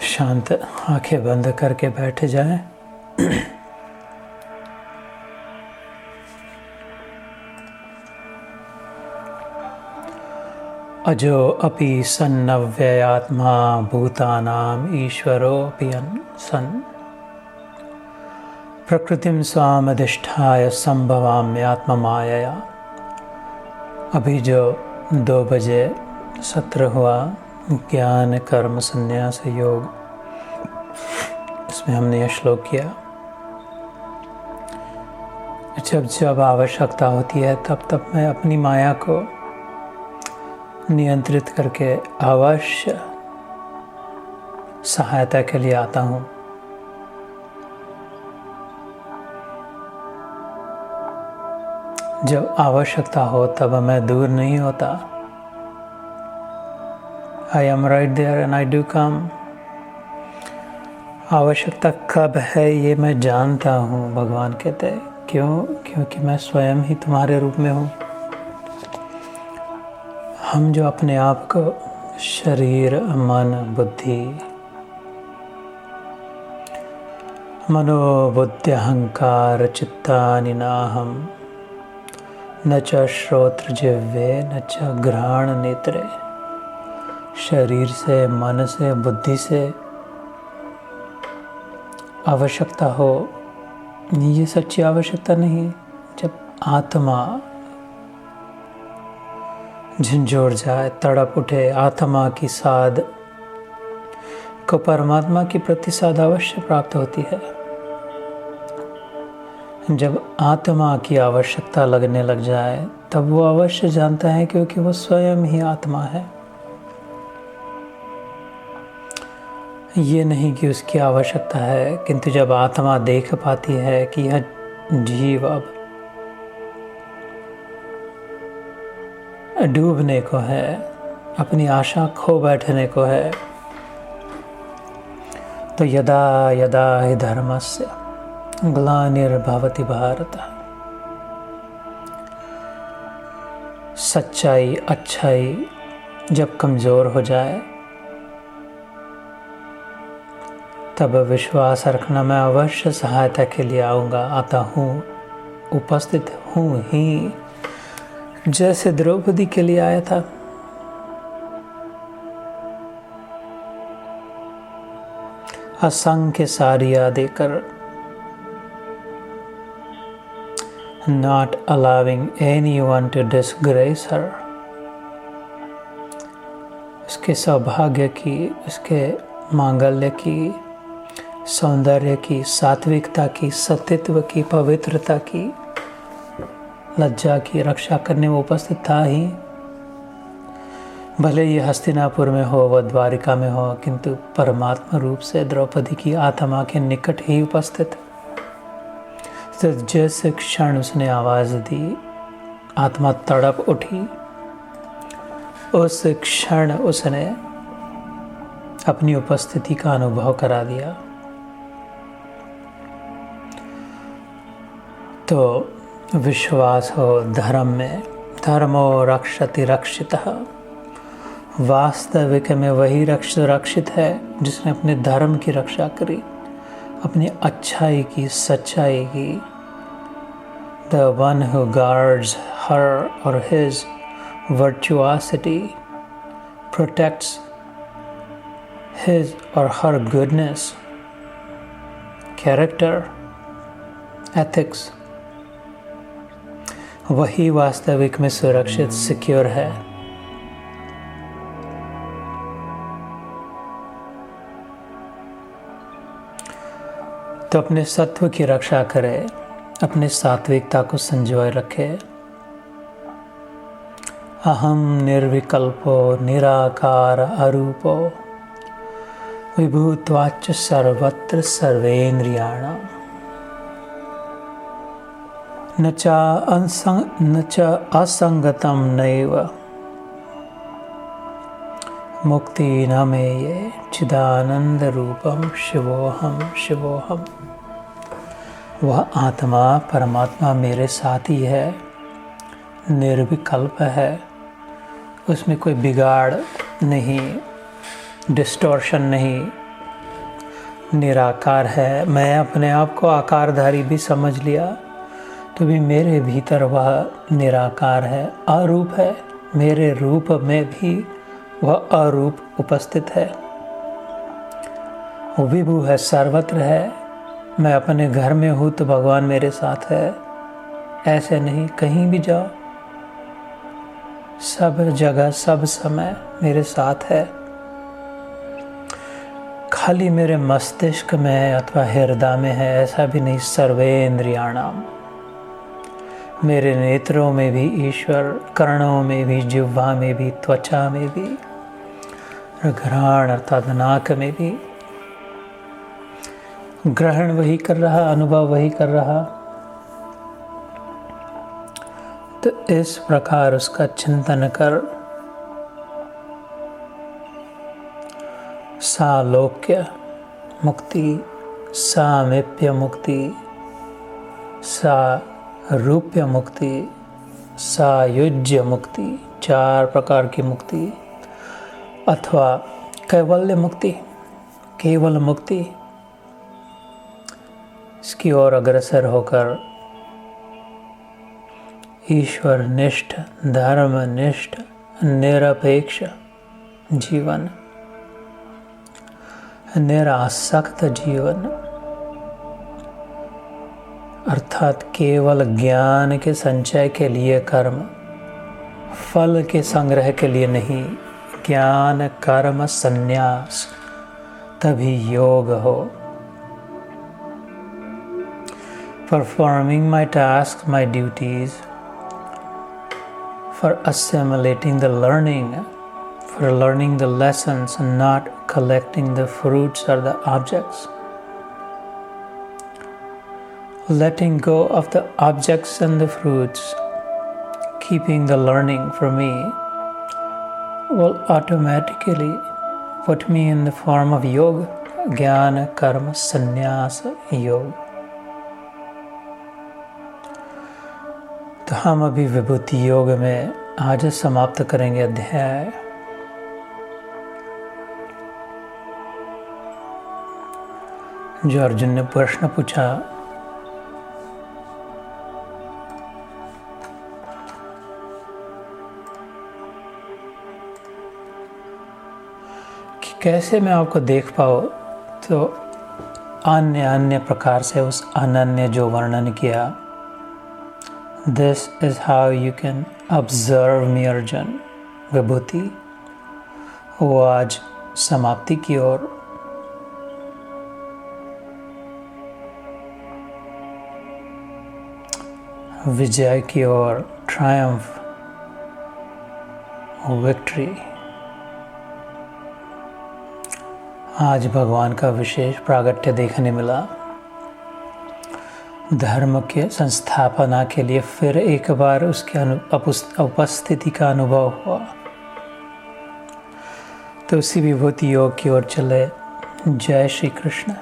शांत आंखें बंद करके बैठ जाएं। अजो अपि सन्नव्ययात्मा भूतानाम ईश्वरोऽपि सन् प्रकृतिं स्वामधिष्ठाय संभवाम्यात्ममायया। अभी जो 2 बजे सत्र हुआ ज्ञान कर्म संन्यास योग, इसमें हमने यह श्लोक किया, जब जब आवश्यकता होती है तब तब मैं अपनी माया को नियंत्रित करके अवश्य सहायता के लिए आता हूँ। जब आवश्यकता हो तब मैं दूर नहीं होता। I am right there and I do come। आवश्यकता कब है ये मैं जानता हूँ, भगवान कहते हैं। क्यों? क्योंकि मैं स्वयं ही तुम्हारे रूप में हूँ। हम जो अपने आप को शरीर मन बुद्धि मनोबुद्धि अहंकार चित्तानि नाहम न च श्रोत्र जिह्वे न च घ्राण नेत्रे, शरीर से मन से बुद्धि से आवश्यकता हो, ये सच्ची आवश्यकता नहीं। जब आत्मा झंझोड़ जाए, तड़प उठे, आत्मा की साध को परमात्मा की प्रतिसाद अवश्य प्राप्त होती है। जब आत्मा की आवश्यकता लगने लग जाए तब वो अवश्य जानता है, क्योंकि वो स्वयं ही आत्मा है। ये नहीं कि उसकी आवश्यकता है, किंतु जब आत्मा देख पाती है कि यह जीव अब डूबने को है, अपनी आशा खो बैठने को है, तो यदा यदा हि धर्मस्य ग्लानिर्भवति भारत, सच्चाई अच्छाई जब कमज़ोर हो जाए तब विश्वास रखना, मैं अवश्य सहायता के लिए आऊँगा, आता हूँ, उपस्थित हूँ ही, जैसे द्रौपदी के लिए आया था। असंख्य साड़ियाँ देकर, not allowing anyone to disgrace her, उसके सौभाग्य की, उसके मांगल्य की, सौंदर्य की, सात्विकता की, सत्यत्व की, पवित्रता की, लज्जा की रक्षा करने में उपस्थित था ही। भले ये हस्तिनापुर में हो व द्वारिका में हो, किंतु परमात्मा रूप से द्रौपदी की आत्मा के निकट ही उपस्थित। तो जैसे क्षण उसने आवाज़ दी, आत्मा तड़प उठी, उस क्षण उसने अपनी उपस्थिति का अनुभव करा दिया। तो विश्वास हो धर्म में, धर्मो रक्षति रक्षितः, वास्तविक में वही रक्षित है जिसने अपने धर्म की रक्षा करी, अपनी अच्छाई की, सच्चाई की। The one who guards her or his virtuosity, protects his or her goodness, character, ethics, वही वास्तविक में सुरक्षित, सिक्योर है। तो अपने सत्व की रक्षा करे, अपने सात्विकता को संजोए रखे। अहम निर्विकल्पो निराकार अरूपो विभूत्वाच्च सर्वत्र सर्वेन्द्रियाणां न च असंगतम नैव मुक्ति न मेये चिदानंद रूपम शिवोहम शिवोहम। वह आत्मा परमात्मा मेरे साथ ही है, निर्विकल्प है, उसमें कोई बिगाड़ नहीं, डिस्टॉर्शन नहीं, निराकार है, मैं अपने आप को आकारधारी भी समझ लिया, तो भी मेरे भीतर वह निराकार है, अरूप है। मेरे रूप में भी वह अरूप उपस्थित है। वो विभु है, सर्वत्र है। मैं अपने घर में हूँ तो भगवान मेरे साथ है, ऐसे नहीं। कहीं भी जाओ, सब जगह सब समय मेरे साथ है। खाली मेरे मस्तिष्क में है अथवा हृदय में है, ऐसा भी नहीं। सर्वेंद्रियाणाम, मेरे नेत्रों में भी ईश्वर, कर्णों में भी, जिह्वा में भी, त्वचा में भी, घ्राण अर्थात नाक में भी। ग्रहण वही कर रहा, अनुभव वही कर रहा। तो इस प्रकार उसका चिंतन कर सालोक्य मुक्ति, सामीप्य मुक्ति, सारूप्य मुक्ति, सायुज्य मुक्ति, 4 प्रकार की मुक्ति, अथवा कैवल्य मुक्ति, केवल मुक्ति, इसकी ओर अग्रसर होकर ईश्वर निष्ठ, धर्म निष्ठ, निरपेक्ष जीवन, निरासक्त जीवन, अर्थात केवल ज्ञान के संचय के लिए कर्म, फल के संग्रह के लिए नहीं। ज्ञान कर्म संन्यास, तभी योग हो। Performing my tasks, my duties, for assimilating the learning, for learning the lessons, and not collecting the fruits or the objects. Letting go of the objects and the fruits, keeping the learning for me, will automatically put me in the form of yoga, jnana, karma, sannyas, yoga. तो हम अभी विभूति योग में आज समाप्त करेंगे अध्याय। जो अर्जुन ने प्रश्न पूछा, कि कैसे मैं आपको देख पाऊँ, तो अन्य प्रकार से उस अनन्य जो वर्णन किया, This is how you can observe me, Arjun, विभूति, वो आज समाप्ति की ओर विजय की ओर, ट्रायम्फ, विक्ट्री। आज भगवान का विशेष प्रागट्य देखने मिला। धर्म के संस्थापना के लिए फिर एक बार उसके उपस्थिति का अनुभव हुआ। तो उसी विभूति योग की ओर चले। जय श्री कृष्ण।